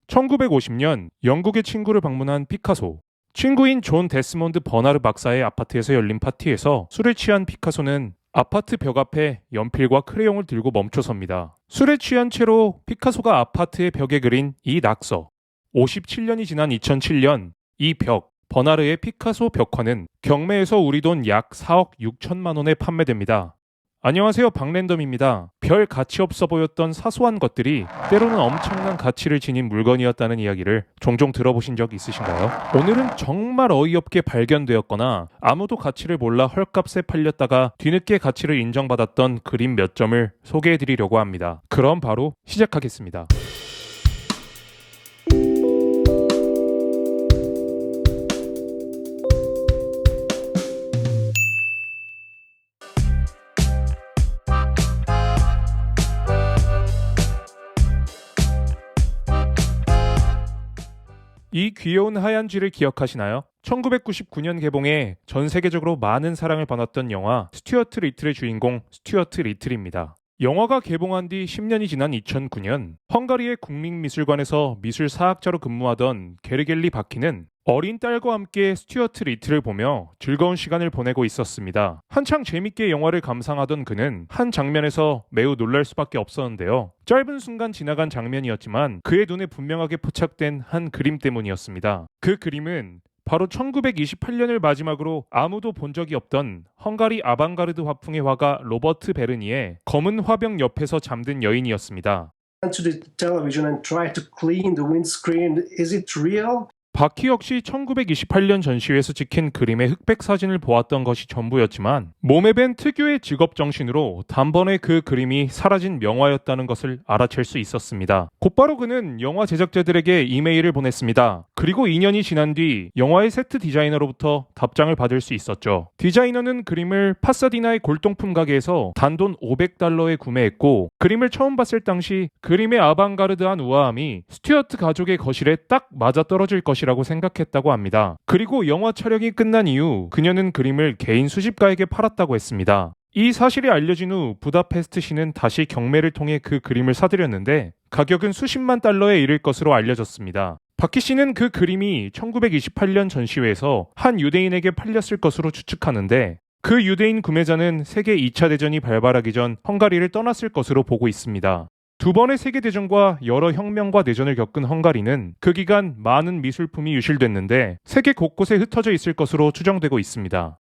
1950년 영국의 친구를 방문한 피카소. 친구인 존 데스몬드 버나르 박사의 아파트에서 열린 파티에서 술에 취한 피카소는 아파트 벽 앞에 연필과 크레용을 들고 멈춰섭니다. 술에 취한 채로 피카소가 아파트의 벽에 그린 이 낙서. 57년이 지난 2007년 이 벽, 버나르의 피카소 벽화는 경매에서 우리 돈 약 4억 6천만 원에 판매됩니다. 안녕하세요, 박랜덤입니다. 별 가치 없어 보였던 사소한 것들이 때로는 엄청난 가치를 지닌 물건이었다는 이야기를 종종 들어보신 적 있으신가요? 오늘은 정말 어이없게 발견되었거나 아무도 가치를 몰라 헐값에 팔렸다가 뒤늦게 가치를 인정받았던 그림 몇 점을 소개해드리려고 합니다. 그럼 바로 시작하겠습니다. 이 귀여운 하얀 쥐를 기억하시나요? 1999년 개봉해 전 세계적으로 많은 사랑을 받았던 영화 스튜어트 리틀의 주인공 스튜어트 리틀입니다. 영화가 개봉한 뒤 10년이 지난 2009년 헝가리의 국립미술관에서 미술사학자로 근무하던 게르겔리 바키는 어린 딸과 함께 스튜어트 리틀을 보며 즐거운 시간을 보내고 있었습니다. 한창 재밌게 영화를 감상하던 그는 한 장면에서 매우 놀랄 수밖에 없었는데요. 짧은 순간 지나간 장면이었지만 그의 눈에 분명하게 포착된 한 그림 때문이었습니다. 그 그림은 바로 1928년을 마지막으로 아무도 본 적이 없던 헝가리 아방가르드 화풍의 화가 로버트 베르니의 검은 화병 옆에서 잠든 여인이었습니다. To the television and try to clean the windscreen. Is it real? 바키 역시 1928년 전시회에서 찍힌 그림의 흑백 사진을 보았던 것이 전부였지만 몸에 밴 특유의 직업 정신으로 단번에 그 그림이 사라진 명화였다는 것을 알아챌 수 있었습니다. 곧바로 그는 영화 제작자들에게 이메일을 보냈습니다. 그리고 2년이 지난 뒤 영화의 세트 디자이너로부터 답장을 받을 수 있었죠. 디자이너는 그림을 파사디나의 골동품 가게에서 단돈 $500에 구매했고 그림을 처음 봤을 당시 그림의 아방가르드한 우아함이 스튜어트 가족의 거실에 딱 맞아떨어질 것이라고 생각했다고 합니다. 그리고 영화 촬영이 끝난 이후 그녀는 그림을 개인 수집가에게 팔았다고 했습니다. 이 사실이 알려진 후 부다페스트시는 다시 경매를 통해 그 그림을 사들였는데 가격은 수십만 달러에 이를 것으로 알려졌습니다. 바키 씨는 그 그림이 1928년 전시회에서 한 유대인에게 팔렸을 것으로 추측하는데 그 유대인 구매자는 세계 2차 대전이 발발하기 전 헝가리를 떠났을 것으로 보고 있습니다. 두 번의 세계대전과 여러 혁명과 내전을 겪은 헝가리는 그 기간 많은 미술품이 유실됐는데 세계 곳곳에 흩어져 있을 것으로 추정되고 있습니다.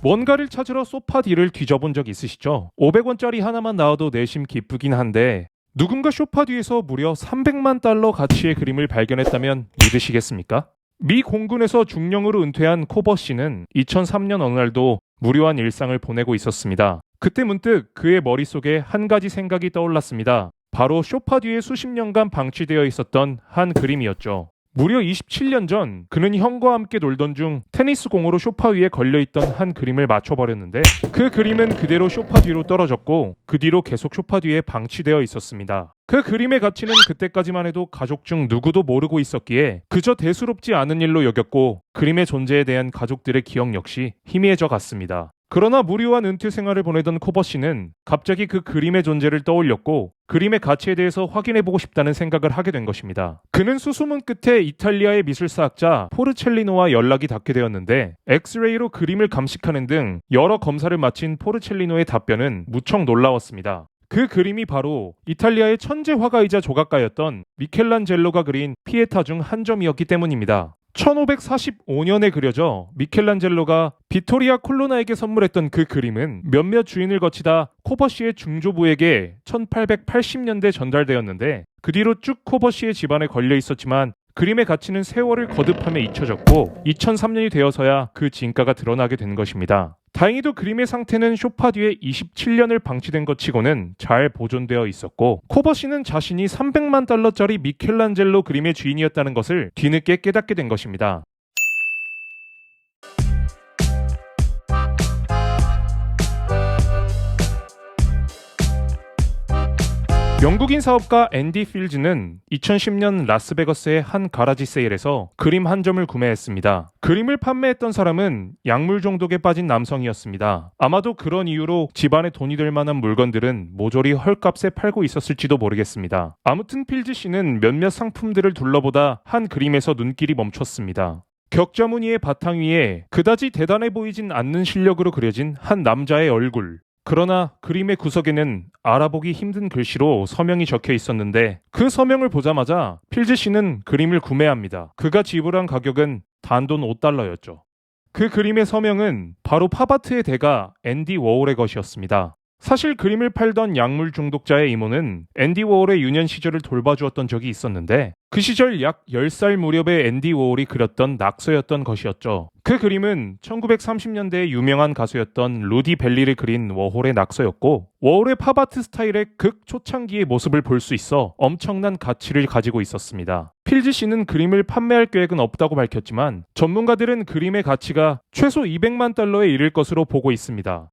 뭔가를 찾으러 소파 뒤를 뒤져본 적 있으시죠? 500원짜리 하나만 나와도 내심 기쁘긴 한데 누군가 소파 뒤에서 무려 300만 달러 가치의 그림을 발견했다면 믿으시겠습니까? 미 공군에서 중령으로 은퇴한 코버 씨는 2003년 어느 날도 무료한 일상을 보내고 있었습니다. 그때 문득 그의 머릿속에 한 가지 생각이 떠올랐습니다. 바로 소파 뒤에 수십 년간 방치되어 있었던 한 그림이었죠. 무려 27년 전 그는 형과 함께 놀던 중 테니스 공으로 소파 위에 걸려있던 한 그림을 맞춰버렸는데 그 그림은 그대로 소파 뒤로 떨어졌고 그 뒤로 계속 소파 뒤에 방치되어 있었습니다. 그 그림의 가치는 그때까지만 해도 가족 중 누구도 모르고 있었기에 그저 대수롭지 않은 일로 여겼고 그림의 존재에 대한 가족들의 기억 역시 희미해져 갔습니다. 그러나 무료한 은퇴 생활을 보내던 코버 씨는 갑자기 그 그림의 존재를 떠올렸고 그림의 가치에 대해서 확인해보고 싶다는 생각을 하게 된 것입니다. 그는 수소문 끝에 이탈리아의 미술사학자 포르첼리노와 연락이 닿게 되었는데 엑스레이로 그림을 감식하는 등 여러 검사를 마친 포르첼리노의 답변은 무척 놀라웠습니다. 그 그림이 바로 이탈리아의 천재 화가이자 조각가였던 미켈란젤로가 그린 피에타 중 한 점이었기 때문입니다. 1545년에 그려져 미켈란젤로가 비토리아 콜로나에게 선물했던 그 그림은 몇몇 주인을 거치다 코버시의 중조부에게 1880년대 전달되었는데 그 뒤로 쭉 코버시의 집안에 걸려 있었지만 그림의 가치는 세월을 거듭하며 잊혀졌고 2003년이 되어서야 그 진가가 드러나게 된 것입니다. 다행히도 그림의 상태는 소파 뒤에 27년을 방치된 것 치고는 잘 보존되어 있었고 코버 씨는 자신이 300만 달러짜리 미켈란젤로 그림의 주인이었다는 것을 뒤늦게 깨닫게 된 것입니다. 영국인 사업가 앤디 필즈는 2010년 라스베거스의 한 가라지 세일에서 그림 한 점을 구매했습니다. 그림을 판매했던 사람은 약물 중독에 빠진 남성이었습니다. 아마도 그런 이유로 집안에 돈이 될 만한 물건들은 모조리 헐값에 팔고 있었을지도 모르겠습니다. 아무튼 필즈 씨는 몇몇 상품들을 둘러보다 한 그림에서 눈길이 멈췄습니다. 격자 무늬의 바탕 위에 그다지 대단해 보이진 않는 실력으로 그려진 한 남자의 얼굴. 그러나 그림의 구석에는 알아보기 힘든 글씨로 서명이 적혀 있었는데 그 서명을 보자마자 필즈 씨는 그림을 구매합니다. 그가 지불한 가격은 단돈 $5였죠. 그 그림의 서명은 바로 팝아트의 대가 앤디 워홀의 것이었습니다. 사실 그림을 팔던 약물 중독자의 이모는 앤디 워홀의 유년 시절을 돌봐주었던 적이 있었는데 그 시절 약 10살 무렵의 앤디 워홀이 그렸던 낙서였던 것이었죠. 그 그림은 1930년대에 유명한 가수였던 루디 벨리를 그린 워홀의 낙서였고 워홀의 팝아트 스타일의 극초창기의 모습을 볼 수 있어 엄청난 가치를 가지고 있었습니다. 필즈 씨는 그림을 판매할 계획은 없다고 밝혔지만 전문가들은 그림의 가치가 최소 $200만 이를 것으로 보고 있습니다.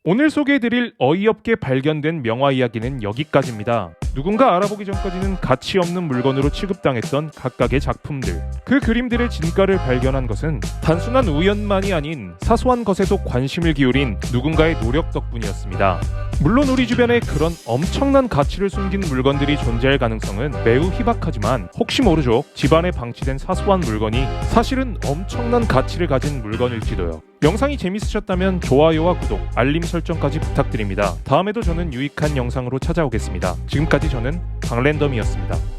오늘 소개해드릴 어이없게 발견된 명화 이야기는 여기까지입니다. 누군가 알아보기 전까지는 가치 없는 물건으로 취급당했던 각각의 작품들. 그 그림들의 진가를 발견한 것은 단순한 우연만이 아닌 사소한 것에도 관심을 기울인 누군가의 노력 덕분이었습니다. 물론 우리 주변에 그런 엄청난 가치를 숨긴 물건들이 존재할 가능성은 매우 희박하지만 혹시 모르죠. 집안에 방치된 사소한 물건이 사실은 엄청난 가치를 가진 물건일지도요. 영상이 재밌으셨다면 좋아요와 구독, 알림 설정까지 부탁드립니다. 다음에도 저는 유익한 영상으로 찾아오겠습니다. 지금까지 저는 강랜덤이었습니다.